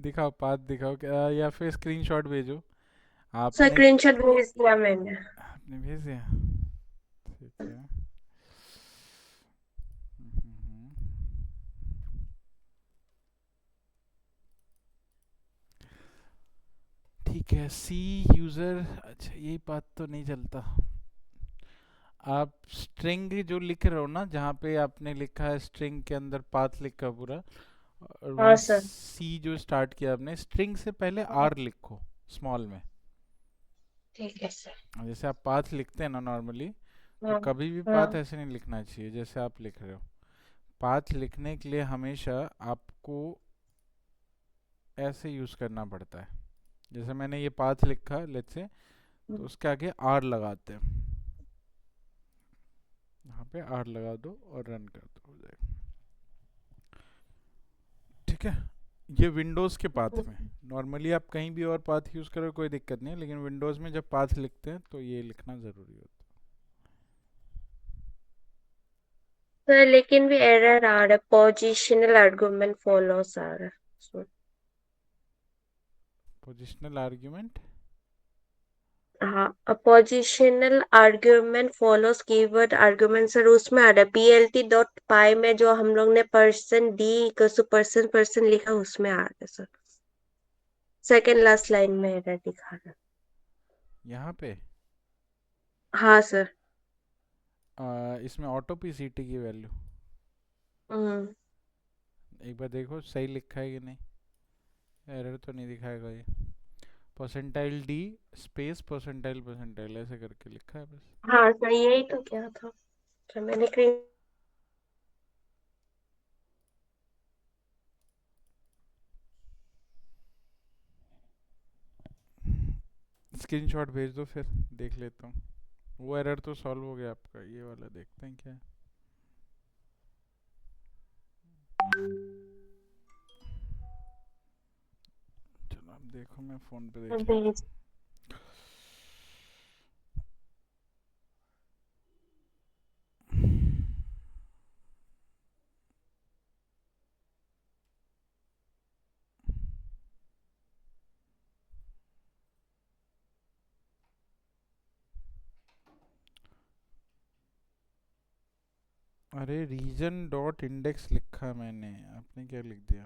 दिखाओ, पाथ दिखाओ क्या, या फिर स्क्रीनशॉट भेजो सर आपने। स्क्रीनशॉट भेज दिया मैंने। आपने भेज दिया, ठीक है। ठीक है, सी यूज़र, अच्छा यही बात तो नहीं चलता। आप स्ट्रिंग जो लिख रहे हो ना, जहाँ पे आपने लिखा है स्ट्रिंग के अंदर पाथ लिखा पूरा, और हाँ वहाँ सर। सी जो स्टार्ट किया आपने, स्ट्रिंग से पहले हाँ, आर लिखो स्मॉल में। ठीक है सर। जैसे आप पाथ लिखते हैं ना नॉर्मली, तो हाँ। कभी भी पाथ हाँ ऐसे नहीं लिखना चाहिए जैसे आप लिख रहे हो। पाथ लिखने के लिए हमेशा आपको ऐसे यूज़ करना पड़ता है। जैसे मैंने ये पाथ लिखा लेट्स से, तो उसके आगे आर लगाते हैं। यहाँ पे आर लगा दो और रन कर दो, हो जाएगा। ठीक है, ये विंडोज़ के पाथ में। नॉर्मली आप कहीं भी और पाथ यूज़ करो कोई दिक्कत नहीं है, लेकिन विंडोज़ में जब पाथ लिखते हैं तो ये लिखना ज़रूरी होता सर, लेकिन भी एरर आ रहा है, पोजिशनल आर्गुमेंट फॉलोस आ रहा है। है। पोजिशनल आर्ग्यूमेंट, हाँ, a positional argument follows keyword argument sir, उसमें आ रहा है पीएलटी डॉट पाई में जो हम लोग ने person D equal to person person लिखा, उसमें आ रहा है सर। सेकेंड लास्ट लाइन में एरर दिखा रहा है। यहाँ पे हाँ सर। इसमें ऑटो पी सी टी की वैल्यू हम्म। एक बार देखो सही लिखा है कि नहीं। एरर तो नहीं दिखाएगा ये। Percentile D space percentile percentile ऐसे करके लिखा है बस। हाँ सर, यही तो क्या था। तो मैंने स्क्रीन। स्क्रीनशॉट भेज दो फिर देख लेता हूँ। वो एरर तो सॉल्व हो गया आपका, ये वाला देखते हैं क्या है। चलो अब देखो, मैं फ़ोन पे देख लेता भेज। हूँ। अरे रीजन डॉट इंडेक्स लिखा मैंने, आपने क्या लिख दिया।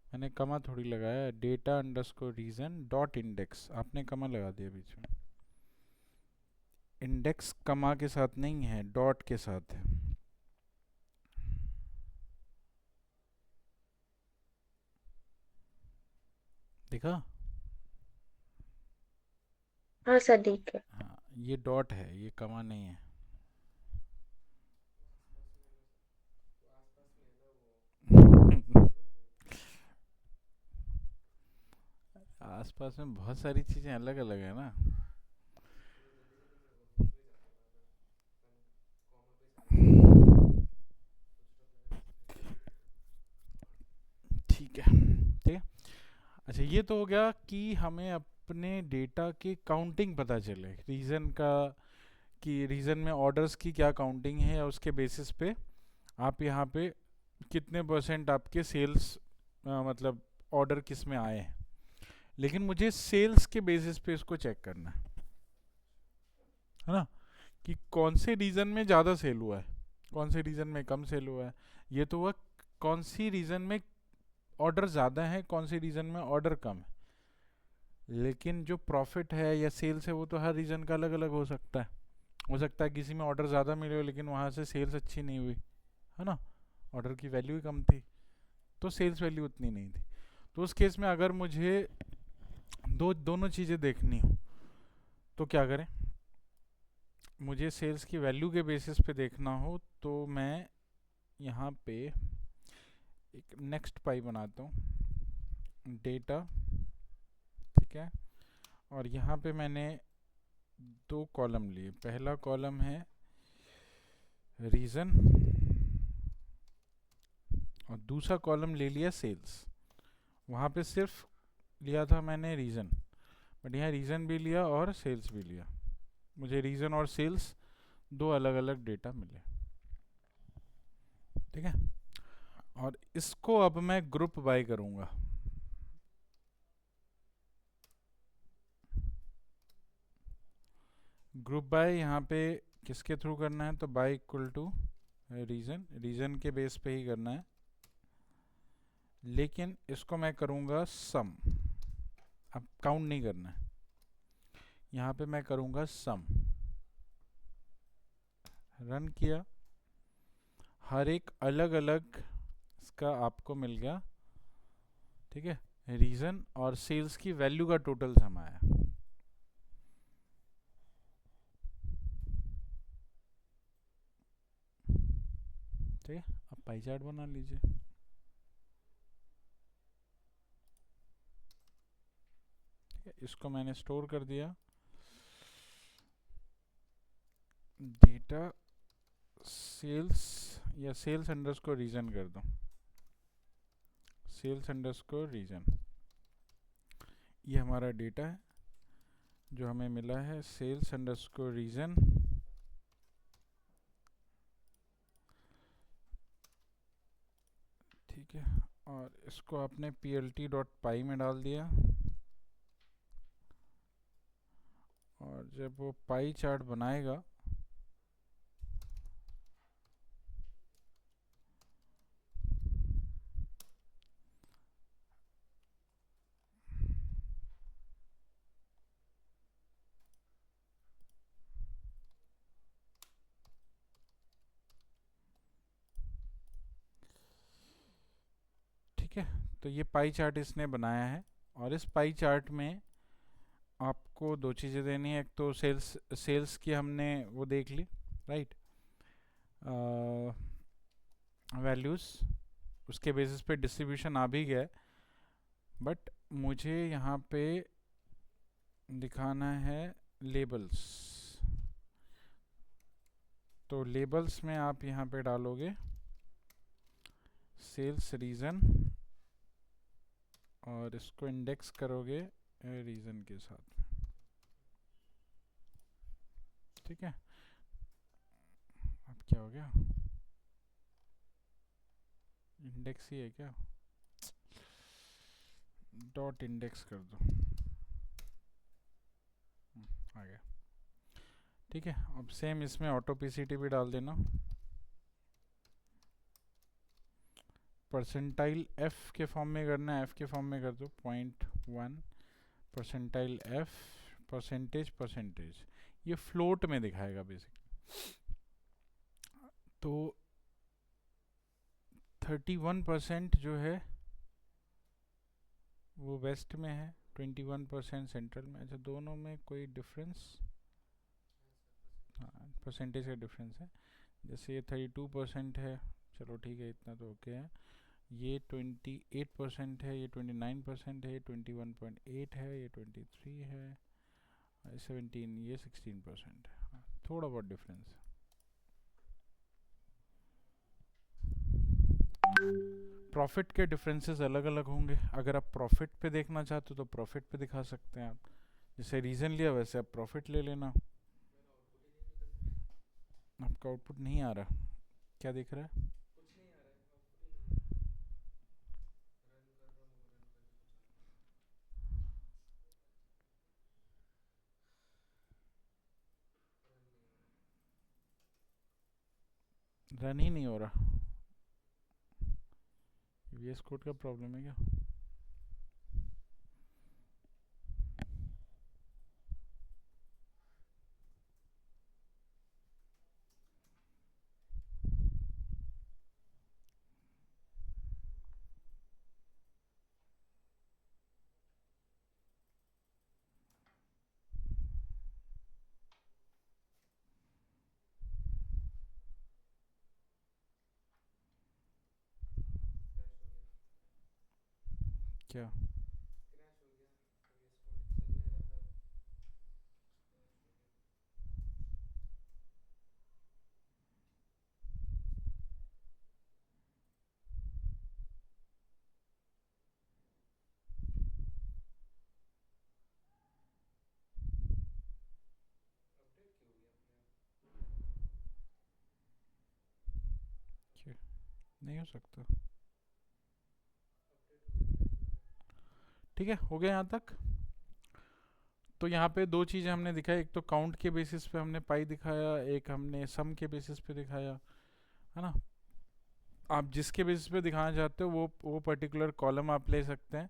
मैंने कमा थोड़ी लगाया, data underscore region dot index, आपने कमा लगा दिया बीच में। इंडेक्स कमा के साथ नहीं है, डॉट के साथ है। देखा। हाँ सर, ठीक है। हाँ, ये डॉट है, ये कमा नहीं है। आसपास में बहुत सारी चीजें अलग अलग है ना। ठीक है, ठीक है। अच्छा ये तो हो गया कि हमें अपने डेटा की काउंटिंग पता चले, रीजन का, कि रीजन में ऑर्डर्स की क्या काउंटिंग है, या उसके बेसिस पे आप यहाँ पे कितने परसेंट आपके सेल्स, मतलब ऑर्डर किस में आए हैं। लेकिन मुझे सेल्स के बेसिस पे इसको चेक करना है ना, कि कौन से रीजन में ज़्यादा सेल हुआ है, कौन से रीजन में कम सेल हुआ है। ये तो हुआ कौन सी रीजन में ऑर्डर ज़्यादा है, कौन सी रीजन में ऑर्डर कम है। लेकिन जो प्रॉफिट है या सेल्स है वो तो हर रीजन का अलग अलग हो सकता है। हो सकता है किसी में ऑर्डर ज़्यादा मिले हो लेकिन वहाँ से सेल्स अच्छी नहीं हुई, है ना, ऑर्डर की वैल्यू ही कम थी, तो सेल्स वैल्यू उतनी नहीं थी। तो उस केस में अगर मुझे दोनों चीज़ें देखनी हो तो क्या करें। मुझे सेल्स की वैल्यू के बेसिस पे देखना हो तो मैं यहाँ पे एक नेक्स्ट पाई बनाता हूँ, डेटा, ठीक है। और यहाँ पे मैंने दो कॉलम लिए, पहला कॉलम है रीज़न और दूसरा कॉलम ले लिया सेल्स। वहाँ पे सिर्फ लिया था मैंने रीज़न, बट यहाँ रीज़न भी लिया और सेल्स भी लिया। मुझे रीज़न और सेल्स दो अलग अलग डेटा मिले, ठीक है। और इसको अब मैं ग्रुप बाय करूँगा। ग्रुप बाय यहाँ पे किसके थ्रू करना है, तो बाय इक्वल टू रीजन के बेस पे ही करना है, लेकिन इसको मैं करूँगा सम। अब काउंट नहीं करना है, यहाँ पे मैं करूँगा सम। रन किया, हर एक अलग अलग इसका आपको मिल गया, ठीक है। रीजन और सेल्स की वैल्यू का टोटल सम आया। ठीक है, अब पाई चार्ट बना लीजिए। ठीक है, इसको मैंने स्टोर कर दिया। डेटा सेल्स या सेल्स अंडरस्कोर रीजन कर दो, सेल्स अंडरस्कोर रीजन। ये हमारा डेटा है जो हमें मिला है, सेल्स अंडरस्कोर रीजन। ठीक है, और इसको आपने plt.py में डाल दिया, और जब वो पाई चार्ट बनाएगा ठीक है, तो ये पाई चार्ट इसने बनाया है। और इस पाई चार्ट में आपको दो चीज़ें देनी है, एक तो सेल्स की हमने वो देख ली, राइट, वैल्यूज़, उसके बेसिस पे डिस्ट्रीब्यूशन आ भी गया है, बट मुझे यहाँ पे दिखाना है लेबल्स। तो लेबल्स में आप यहाँ पे डालोगे सेल्स रीजन, और इसको इंडेक्स करोगे रीजन के साथ में। ठीक है, अब क्या हो गया, इंडेक्स ही है क्या, डॉट इंडेक्स कर दो, आ गया। ठीक है, अब सेम इसमें ऑटो पीसीटी भी डाल देना। परसेंटाइल एफ के फॉर्म में करना है, एफ के फॉर्म में कर दो 0.1 परसेंटाइल एफ परसेंटेज, ये फ्लोट में दिखाएगा बेसिकली। तो 31% जो है वो वेस्ट में है, 21% सेंट्रल में। अच्छा, दोनों में कोई डिफरेंस, हाँ परसेंटेज का डिफरेंस है। जैसे ये 32% है, चलो ठीक है, इतना तो ओके है। ये 28% है, ये 29% है, ये 21.8 है, ये 23 है, 17, ये 16% है। हाँ, थोड़ा बहुत डिफरेंस है। प्रॉफिट के डिफरेंसेस अलग अलग होंगे। अगर आप प्रॉफिट पे देखना चाहते हो तो प्रॉफिट पे दिखा सकते हैं आप, जैसे रीजन लिया वैसे आप प्रॉफिट ले लेना। आपका आउटपुट नहीं आ रहा, क्या दिख रहा है, रन ही नहीं हो रहा। वीएस कोड का प्रॉब्लम है क्या, क्या क्या नहीं हो सकता। ठीक है, हो गया यहाँ तक। तो यहाँ पे दो चीज़ें हमने दिखाई, एक तो काउंट के बेसिस पे हमने पाई दिखाया, एक हमने सम के बेसिस पे दिखाया, है ना। आप जिसके बेसिस पे दिखाना चाहते हो वो पर्टिकुलर कॉलम आप ले सकते हैं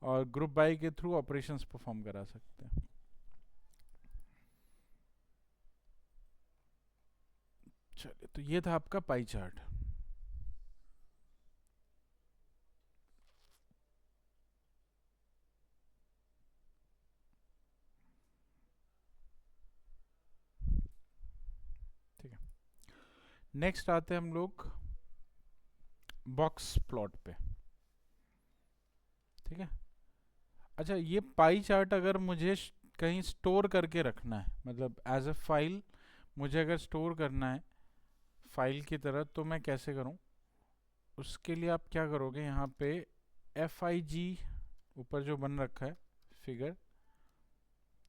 और ग्रुप बाई के थ्रू ऑपरेशंस परफॉर्म करा सकते हैं। चलिए, तो ये था आपका पाई चार्ट। ठीक है, नेक्स्ट आते हैं हम लोग बॉक्स प्लॉट पे। ठीक है, अच्छा ये पाई चार्ट अगर मुझे कहीं स्टोर करके रखना है, मतलब एज अ फाइल मुझे अगर स्टोर करना है फाइल की तरह, तो मैं कैसे करूं? उसके लिए आप क्या करोगे, यहाँ पे एफ आई जी ऊपर जो बन रखा है, फिगर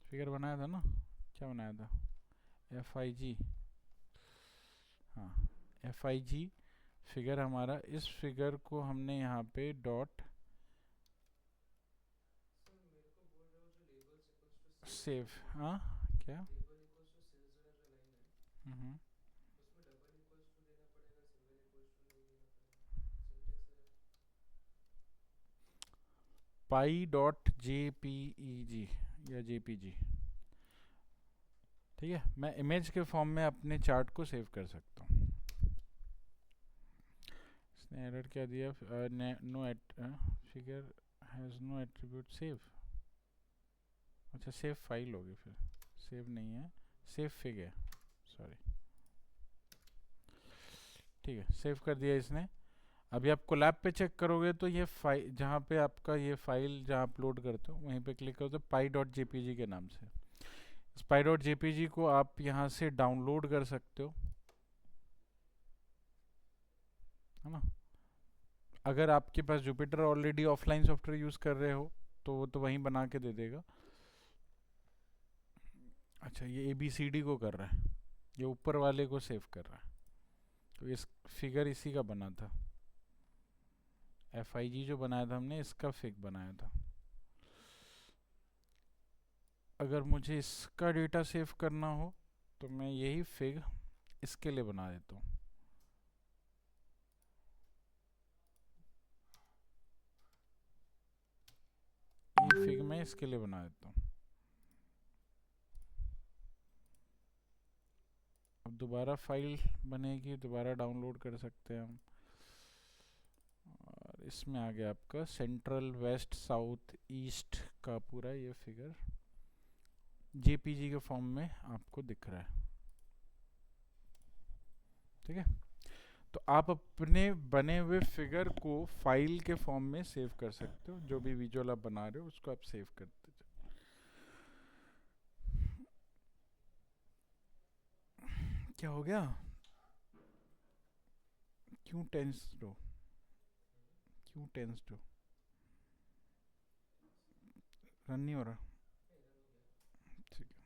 फिगर बनाया था ना, क्या बनाया था, एफ आई जी, हाँ एफ आई जी फिगर हमारा, इस फिगर को हमने यहाँ पे डॉट सेव, हाँ क्या, हम्म, Pie dot J P E जी या जे पी जी। ठीक है, मैं इमेज के फॉर्म में अपने चार्ट को सेव कर सकता हूँ। इसने एरर क्या दिया, no figure has no attribute save. अच्छा सेव फाइल होगी फिर, सेव नहीं है, सेव फिग है, सॉरी। ठीक है, सेव कर दिया इसने। अभी आप कोलैब पे चेक करोगे तो ये फाइल जहाँ पे आपका ये फाइल जहाँ अपलोड करते हो वहीं पे क्लिक करो तो पाई डॉट जेपीजी के नाम से, इस पाई डॉट जेपीजी को आप यहाँ से डाउनलोड कर सकते हो, है ना। अगर आपके पास Jupiter already offline software use कर रहे हो तो वो तो वहीं बना के दे देगा। अच्छा ये ए बी सी डी को कर रहा है, ये ऊपर वाले को सेव कर रहा है, तो इस फिगर इसी का बना था, एफ आई जी जो बनाया था हमने इसका फिग बनाया था। अगर मुझे इसका डेटा सेव करना हो तो मैं यही फिग इसके लिए बना देता हूँ, ये फिग मैं इसके लिए बना देता हूँ। अब दोबारा फाइल बनेगी, दोबारा डाउनलोड कर सकते हैं हम, और इसमें आ गया आपका सेंट्रल वेस्ट साउथ ईस्ट का पूरा ये फिगर जेपीजी के फॉर्म में आपको दिख रहा है। ठीक है, तो आप अपने बने हुए फिगर को फाइल के फॉर्म में सेव कर सकते हो, जो भी विजुअल आप बना रहे हो उसको आप सेव करते जाओ। क्या हो गया, क्यों टेंस्ड हो, क्यों टेंस्ड हो, रन नहीं हो रहा? ठीक है,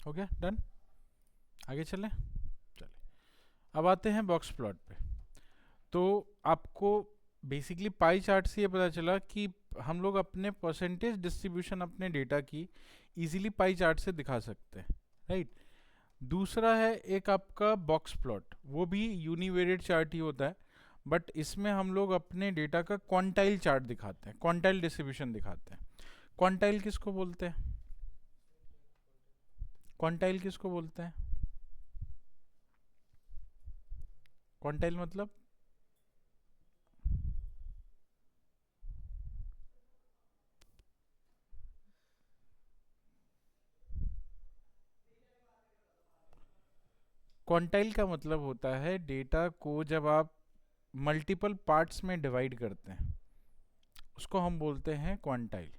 हो गया, डन। आगे चलें, चले। अब आते हैं बॉक्स प्लॉट पे। तो आपको बेसिकली पाई चार्ट से ये पता चला कि हम लोग अपने परसेंटेज डिस्ट्रीब्यूशन अपने डेटा की इजीली पाई चार्ट से दिखा सकते हैं, राइट। दूसरा है एक आपका बॉक्स प्लॉट, वो भी यूनिवेरिएट चार्ट ही होता है, बट इसमें हम लोग अपने डेटा का क्वांटाइल चार्ट दिखाते हैं, क्वांटाइल डिस्ट्रीब्यूशन दिखाते हैं। क्वांटाइल किसको बोलते हैं? क्वांटाइल किसको बोलते हैं? क्वांटाइल मतलब क्वांटाइल का मतलब होता है डेटा को जब आप मल्टीपल पार्ट्स में डिवाइड करते हैं उसको हम बोलते हैं क्वांटाइल,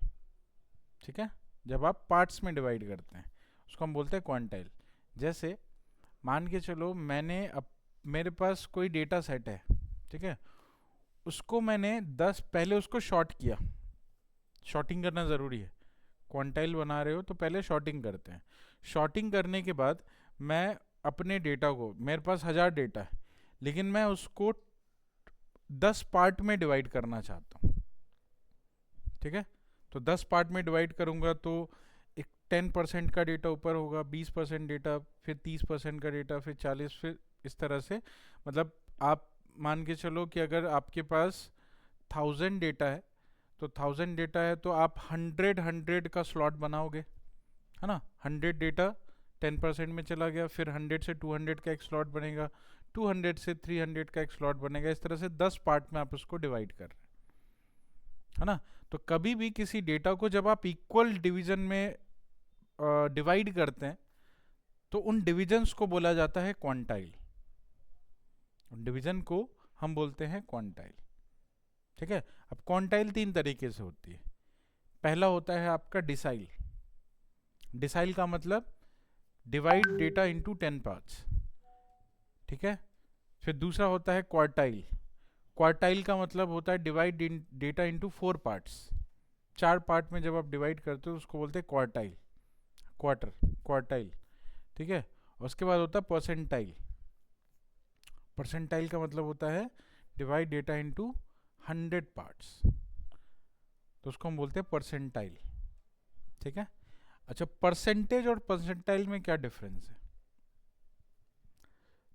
ठीक है। जब आप पार्ट्स में डिवाइड करते हैं उसको हम बोलते हैं क्वांटाइल। जैसे मान के चलो मेरे पास कोई डेटा सेट है, ठीक है, उसको मैंने 10 पहले उसको शॉर्ट किया। शॉर्टिंग करना ज़रूरी है, क्वांटाइल बना रहे हो तो पहले शॉर्टिंग करते हैं। शॉर्टिंग करने के बाद मैं अपने डेटा को, मेरे पास 1000 डेटा है लेकिन मैं उसको 10 पार्ट में डिवाइड करना चाहता हूँ, ठीक है। तो 10 पार्ट में डिवाइड करूँगा तो एक 10% का डेटा ऊपर होगा, 20% डेटा, फिर 30% का डेटा, फिर 40, फिर इस तरह से। मतलब आप मान के चलो कि अगर आपके पास 1000 डेटा है तो 1000 डेटा है तो आप 100 का स्लॉट बनाओगे, है ना। 100 डेटा 10% में चला गया, फिर 100 से 200 का एक स्लॉट बनेगा, 200 से 300 का एक स्लॉट बनेगा। इस तरह से 10 पार्ट में आप उसको डिवाइड कर रहे हैं, है ना। तो कभी भी किसी डेटा को जब आप इक्वल डिवीजन में डिवाइड करते हैं तो उन डिविजन्स को बोला जाता है क्वांटाइल। उन डिवीजन को हम बोलते हैं क्वांटाइल, ठीक है। अब क्वांटाइल 3 तरीके से होती है। पहला होता है आपका डिसाइल। डिसाइल का मतलब डिवाइड डेटा इनटू 10 पार्ट्स, ठीक है। फिर दूसरा होता है क्वार्टाइल। क्वार्टाइल का मतलब होता है divide data into 4 parts. 4 part में जब आप डिवाइड करते हो उसको बोलते हैं क्वार्टाइल, क्वार्टाइल, ठीक है। और उसके बाद होता है परसेंटाइल। परसेंटाइल का मतलब होता है डिवाइड डेटा इनटू 100 पार्ट्स, तो उसको हम बोलते हैं परसेंटाइल, ठीक है। अच्छा, परसेंटेज और परसेंटाइल में क्या डिफरेंस है?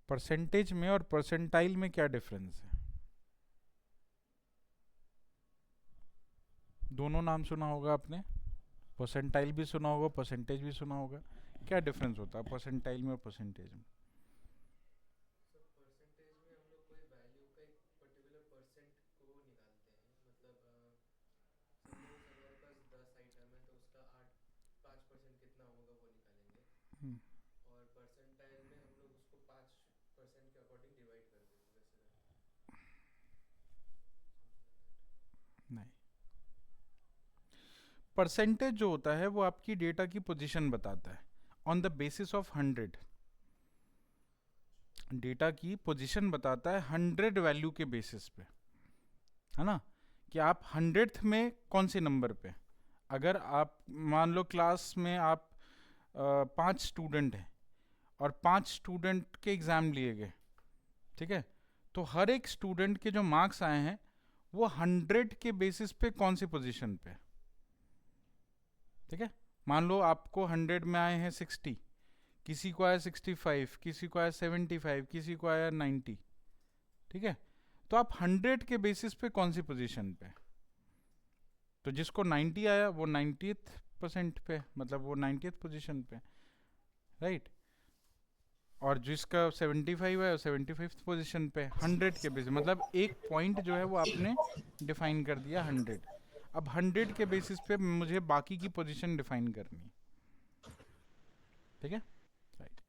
परसेंटेज में और परसेंटाइल में क्या डिफरेंस है? दोनों नाम सुना होगा आपने, परसेंटाइल भी सुना होगा, परसेंटेज भी सुना होगा। क्या डिफरेंस होता है परसेंटाइल में और परसेंटेज में? हम्म, नहीं, परसेंटेज जो होता है वो आपकी डेटा की पोजीशन बताता है on the basis of 100। Data की पोजीशन बताता है 100 वैल्यू के बेसिस पे, है ना, कि आप 100th में कौन से नंबर पे। अगर आप मान लो क्लास में आप 5 स्टूडेंट हैं और 5 स्टूडेंट के एग्ज़ाम लिए गए, ठीक है, तो हर एक स्टूडेंट के जो मार्क्स आए हैं वो 100 के बेसिस पे कौन सी पोजीशन पे, ठीक है। मान लो आपको 100 में आए हैं 60, किसी को आया 65, किसी को आया 75, किसी को आया 90, ठीक है। तो आप 100 के बेसिस पे कौन सी पोजीशन पे, तो जिसको 90 आया वो 90th परसेंट पे, मतलब वो 90th पोजीशन पे, राइट। और जिसका 75 है वो 75th पोजीशन पे, 100 के बेसिस, मतलब एक पॉइंट जो है वो आपने डिफाइन कर दिया 100। अब 100 के बेसिस पे मुझे बाकी की पोजीशन डिफाइन करनी है, ठीक है, राइट।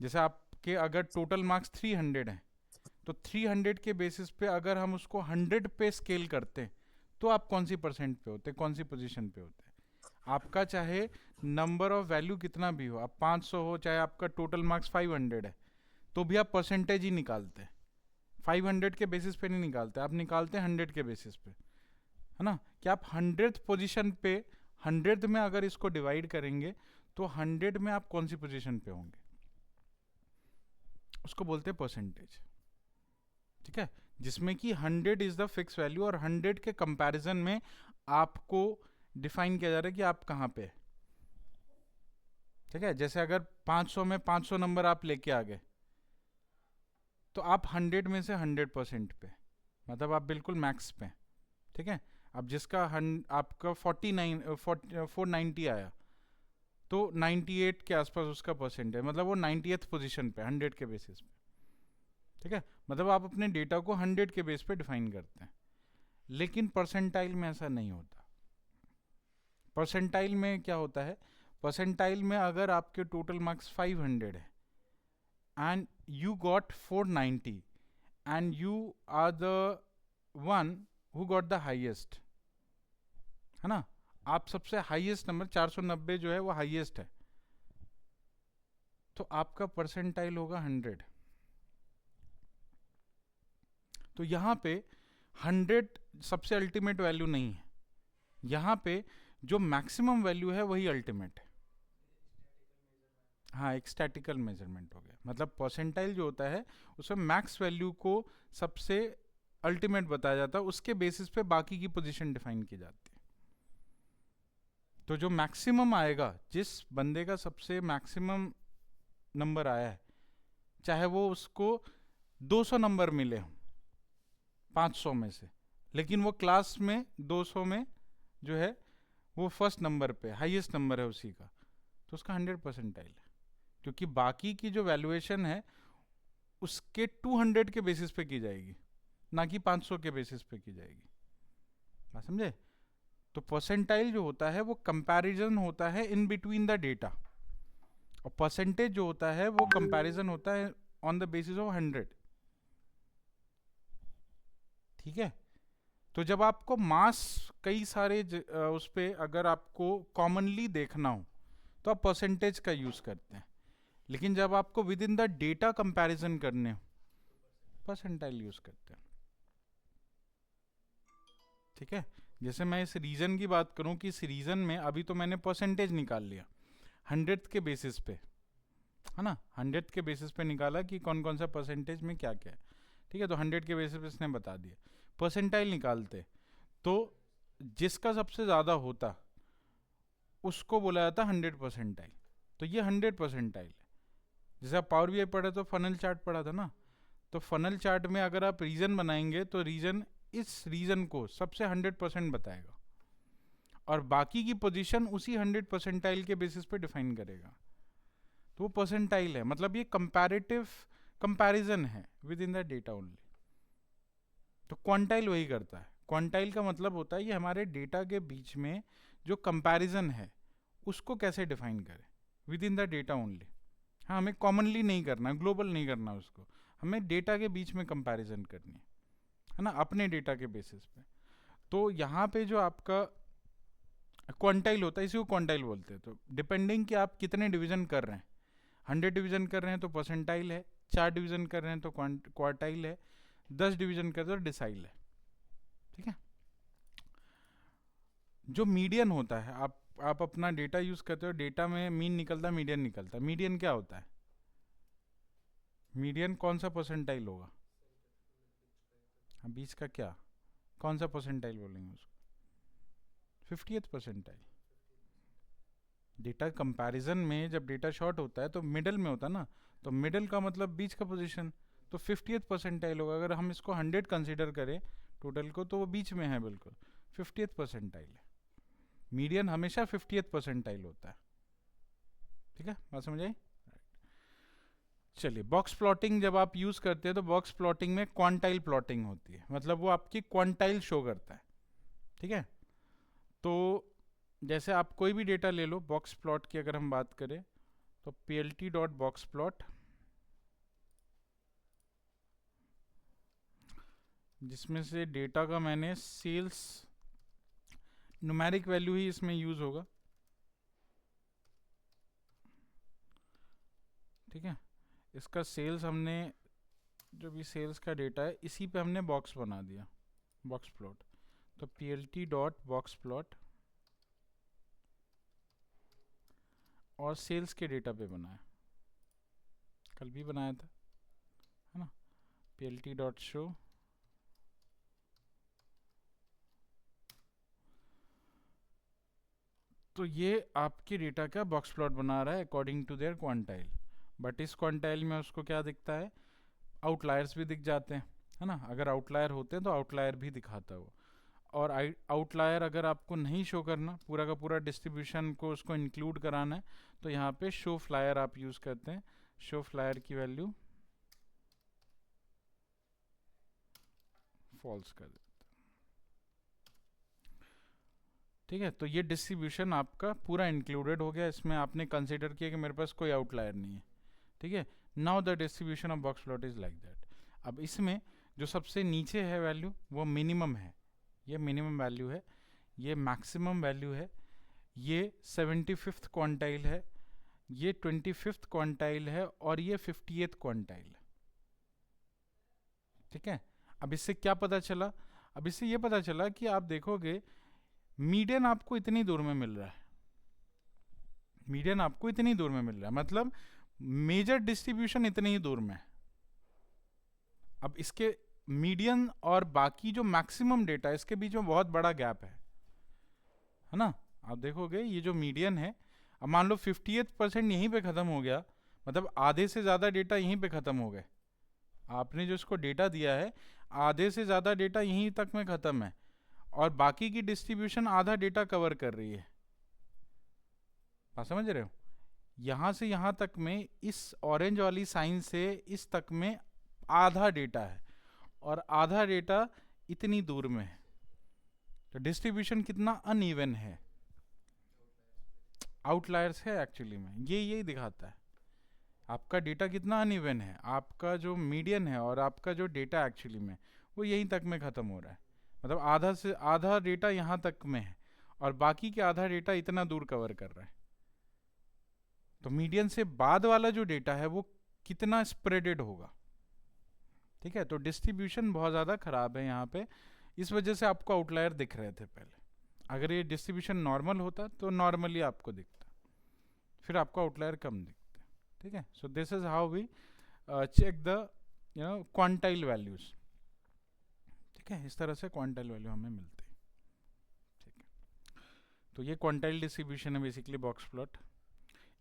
जैसे आपके अगर टोटल मार्क्स 300 हैं तो 300 के बेसिस पे अगर हम उसको 100 पे स्केल करते हैं तो आप कौन सी परसेंट पे होते, कौन सी पोजीशन पे होते हैं। आपका चाहे नंबर ऑफ वैल्यू कितना भी हो, आप 500 हो, चाहे आपका टोटल मार्क्स 500 है, तो भी आप परसेंटेज ही निकालते हैं। 500 के बेसिस पे नहीं निकालते, आप निकालते हैं 100 के बेसिस पे, है ना। कि आप 100th पोजीशन पे 100th में अगर इसको डिवाइड करेंगे तो 100 में आप कौन सी पोजीशन पे होंगे, उसको बोलते हैं परसेंटेज। ठीक है, जिसमें कि 100 इज द फिक्स वैल्यू और 100 के कंपैरिजन में आपको डिफाइन किया जा रहा है कि आप कहाँ पे है। ठीक है, जैसे अगर 500 में 500 नंबर आप लेके आ गए तो आप 100 में से 100% पे, मतलब आप बिल्कुल मैक्स पे। ठीक है, अब जिसका आपका 490 आया तो 98 के आसपास उसका परसेंट है, मतलब वो 90th पोजीशन पे 100 के बेसिस पे। ठीक है, मतलब आप अपने डेटा को 100 के बेस पे डिफाइन करते हैं। लेकिन परसेंटाइल में ऐसा नहीं होता। परसेंटाइल में क्या होता है, परसेंटाइल में अगर आपके टोटल मार्क्स 500 है and you got 490 and you are the one who got the highest, है ना, आप सबसे हाईएस्ट नंबर 490 जो है वो हाईएस्ट है, तो आपका परसेंटाइल होगा 100। तो यहाँ पे 100 सबसे अल्टीमेट वैल्यू नहीं है, यहाँ पे जो मैक्सिमम वैल्यू है वही अल्टीमेट है। हाँ, एक स्टैटिकल मेजरमेंट हो गया, मतलब परसेंटाइल जो होता है उसमें मैक्स वैल्यू को सबसे अल्टीमेट बताया जाता है, उसके बेसिस पे बाकी की पोजीशन डिफाइन की जाती है। तो जो मैक्सिमम आएगा, जिस बंदे का सबसे मैक्सिमम नंबर आया है, चाहे वो उसको 200 नंबर मिले हों 500 में से, लेकिन वो क्लास में 200 में जो है वो फर्स्ट नंबर पे हाईएस्ट नंबर है उसी का, तो उसका 100 परसेंटाइल है। क्योंकि बाकी की जो वैल्यूएशन है उसके 200 के बेसिस पे की जाएगी, ना कि 500 के बेसिस पे की जाएगी। बात समझे? तो परसेंटाइल जो होता है वो कंपैरिजन होता है इन बिटवीन द डेटा, और परसेंटेज जो होता है वो कंपैरिजन होता है ऑन द बेसिस ऑफ 100। ठीक है, तो जब आपको मास कई सारे उस पे अगर आपको कॉमनली देखना हो तो आप परसेंटेज का यूज करते हैं, लेकिन जब आपको with in the data comparison करने हो परसेंटाइल यूज करते हैं। ठीक है, जैसे मैं इस रीजन की बात करूं कि इस रीजन में अभी तो मैंने परसेंटेज निकाल लिया 100 के बेसिस पे, है ना, 100 के बेसिस पे निकाला कि कौन कौन सा परसेंटेज में क्या क्या है। ठीक है, तो 100 के बेसिस पे इसने बता दिया। परसेंटाइल निकालते तो जिसका सबसे ज़्यादा होता उसको बोला जाता 100 परसेंटाइल। तो ये 100 परसेंटाइल है। जैसे आप पावर बीआई पढ़े तो फनल चार्ट पढ़ा था ना, तो फनल चार्ट में अगर आप रीजन बनाएंगे तो रीजन इस रीजन को सबसे 100% बताएगा और बाकी की पोजीशन उसी 100 परसेंटाइल के बेसिस पे डिफाइन करेगा। तो वो परसेंटाइल है, मतलब ये कंपैरेटिव कंपैरिजन है with in the data only. तो क्वांटाइल वही करता है। क्वांटाइल का मतलब होता है ये हमारे डेटा के बीच में जो कंपैरिजन है उसको कैसे डिफाइन करें with in the data only. हाँ, हमें कॉमनली नहीं करना, ग्लोबल नहीं करना उसको, हमें डेटा के बीच में कंपैरिजन करनी है ना, अपने डेटा के बेसिस पे। तो यहाँ पे जो आपका क्वांटाइल होता है इसी को क्वांटाइल बोलते हैं। तो डिपेंडिंग कि आप कितने डिवीजन कर रहे हैं, 100 डिवीजन कर रहे हैं तो परसेंटाइल है, 4 डिवीजन कर रहे हैं तो क्वार्टाइल है, 10 डिवीजन कर रहे हैं तो डिसाइल है। ठीक है, जो मीडियन होता है, आप अपना डेटा यूज करते हो, डेटा में मीन निकलता है, मीडियन निकलता है। मीडियन क्या होता है? मीडियन कौन सा परसेंटाइल होगा? हाँ, बीच का क्या, कौन सा परसेंटाइल बोलेंगे उसको? 50th percentile. डेटा कंपैरिजन में जब डेटा शॉर्ट होता है तो मिडल में होता है ना, तो मिडल का मतलब बीच का पोजीशन, तो 50th परसेंटाइल होगा। अगर हम इसको 100 कंसीडर करें टोटल को तो वो बीच में है बिल्कुल, 50th परसेंटाइल है। मीडियन हमेशा 50th परसेंटाइल होता है। ठीक है, बात समझ आई? चलिए, बॉक्स प्लॉटिंग जब आप यूज करते हैं तो बॉक्स प्लॉटिंग में क्वांटाइल प्लॉटिंग होती है, मतलब वो आपकी क्वांटाइल शो करता है। ठीक है, तो जैसे आप कोई भी डेटा ले लो, बॉक्स प्लॉट की अगर हम बात करें तो plt डॉट बॉक्स प्लॉट, जिसमें से डेटा का मैंने सेल्स न्यूमेरिक वैल्यू ही इसमें यूज होगा। ठीक है, इसका सेल्स हमने जो भी सेल्स का डेटा है इसी पे हमने बॉक्स बना दिया, बॉक्स प्लॉट। तो plt डॉट बॉक्स प्लॉट, और सेल्स के डेटा पे बनाया, कल भी बनाया था, है ना। plt डॉट शो, तो ये आपके डेटा का बॉक्स प्लॉट बना रहा है according to their quantile. But इस क्वांटाइल में उसको क्या दिखता है, आउटलायर्स भी दिख जाते हैं, है ना। अगर आउटलायर होते हैं तो आउटलायर भी दिखाता है वो। और आउटलायर अगर आपको नहीं शो करना, पूरा का पूरा डिस्ट्रीब्यूशन को उसको इंक्लूड कराना है, तो यहाँ पे शो फ्लायर आप यूज़ करते हैं। शो फ्लायर की वैल्यू फॉल्स कर देते, ठीक है। तो ये डिस्ट्रीब्यूशन आपका पूरा इंक्लूडेड हो गया, इसमें आपने कंसिडर किया कि मेरे पास कोई आउटलायर नहीं है, ठीक है। Now the distribution of box plot is like that. अब इसमें जो सबसे नीचे है वैल्यू वो मिनिमम है, ये मिनिमम वैल्यू है, ये मैक्सिमम वैल्यू है, ये 75th क्वांटाइल है, ये 25th क्वांटाइल है, और ये 50th क्वांटाइल है, ठीक है। अब इससे क्या पता चला, अब इससे ये पता चला कि आप देखोगे मीडियन आपको इतनी दूर में मिल रहा है, मीडियन आपको इतनी दूर में मिल रहा है, मतलब मेजर डिस्ट्रीब्यूशन इतनी ही दूर में है। अब इसके मीडियन और बाकी जो मैक्सिमम डेटा है इसके बीच में बहुत बड़ा गैप है ना। आप देखोगे ये जो मीडियन है, अब मान लो 50% यहीं पे खत्म हो गया, मतलब आधे से ज़्यादा डेटा यहीं पे खत्म हो गए। आपने जो इसको डेटा दिया है आधे से ज़्यादा डेटा यहीं तक में ख़त्म है, और बाकी की डिस्ट्रीब्यूशन आधा डेटा कवर कर रही है। बात समझ रहे हो, यहाँ से यहाँ तक में इस ऑरेंज वाली साइन से इस तक में आधा डेटा है, और आधा डेटा इतनी दूर में है। तो डिस्ट्रीब्यूशन कितना अनइवन है, आउटलायर्स है एक्चुअली में, ये यही दिखाता है आपका डेटा कितना अनइवन है। आपका जो मीडियन है और आपका जो डेटा एक्चुअली में वो यहीं तक में ख़त्म हो रहा है, मतलब आधा से आधा डेटा यहाँ तक में है और बाकी के आधा डेटा इतना दूर कवर कर रहा है। तो मीडियन से बाद वाला जो डेटा है वो कितना स्प्रेडेड होगा, ठीक है। तो डिस्ट्रीब्यूशन बहुत ज़्यादा ख़राब है यहाँ पे, इस वजह से आपको आउटलायर दिख रहे थे पहले। अगर ये डिस्ट्रीब्यूशन नॉर्मल होता तो नॉर्मली आपको दिखता, फिर आपको आउटलायर कम दिखते, ठीक है। So this is how we check the quantile values, ठीक है। इस तरह से क्वांटाइल वैल्यू हमें मिलती है, ठीक है। तो ये क्वांटाइल डिस्ट्रीब्यूशन है बेसिकली बॉक्स प्लॉट।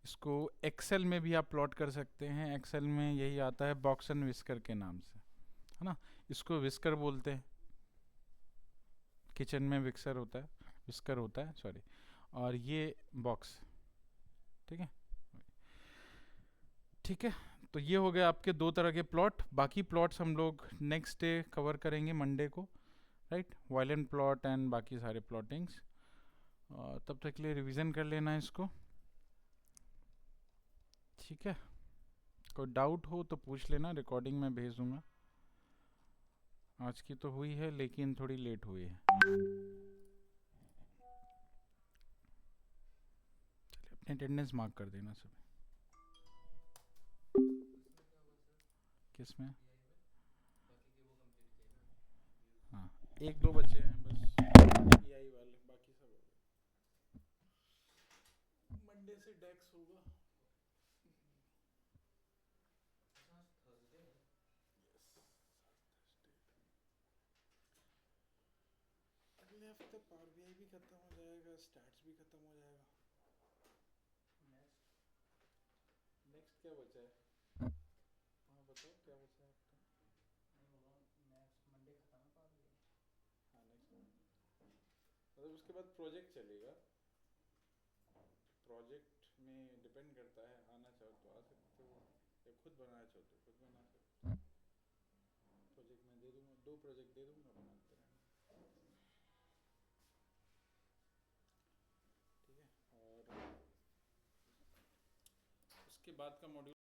इसको एक्सेल में भी आप प्लॉट कर सकते हैं, एक्सेल में यही आता है बॉक्स एंड विस्कर के नाम से, है ना। इसको विस्कर बोलते हैं, किचन में विक्सर होता है, विस्कर होता है सॉरी, और ये बॉक्स, ठीक है, ठीक है। तो ये हो गया आपके दो तरह के प्लॉट। बाकी प्लॉट्स हम लोग नेक्स्ट डे कवर करेंगे मंडे को, राइट, वायलेंट प्लॉट एंड बाकी सारे प्लॉटिंग्स। तब तक के लिए रिवीजन कर लेना इसको, ठीक है। कोई डाउट हो तो पूछ लेना, रिकॉर्डिंग में भेज दूंगा। आज की तो हुई है लेकिन थोड़ी लेट हुई है। चलिए अपने अटेंडेंस मार्क कर देना सभी। किसमें? हाँ, एक दो बचे हैं बस पीआई वाले, बाकी सब हो गए। मंडे से डेक्स होगा। अगले हफ्ते पावर बीआई भी खत्म हो जाएगा, स्टैट्स भी खत्म हो जाएगा। नेक्स्ट क्या बचा है? हाँ बताओ क्या बचा है आपका? हाँ नेक्स्ट मतलब उसके बाद प्रोजेक्ट चलेगा, प्रोजेक्ट में डिपेंड करता है, आना चाहो तो आ सकते हो, या खुद बनाना चाहो तो खुद बना सकते हो। प्रोजेक्ट में दे दूंगा, 2 प्रोजेक्ट दे दूंगा, बनाते रहना, ठीक है। और उसके बाद का मॉड्यूल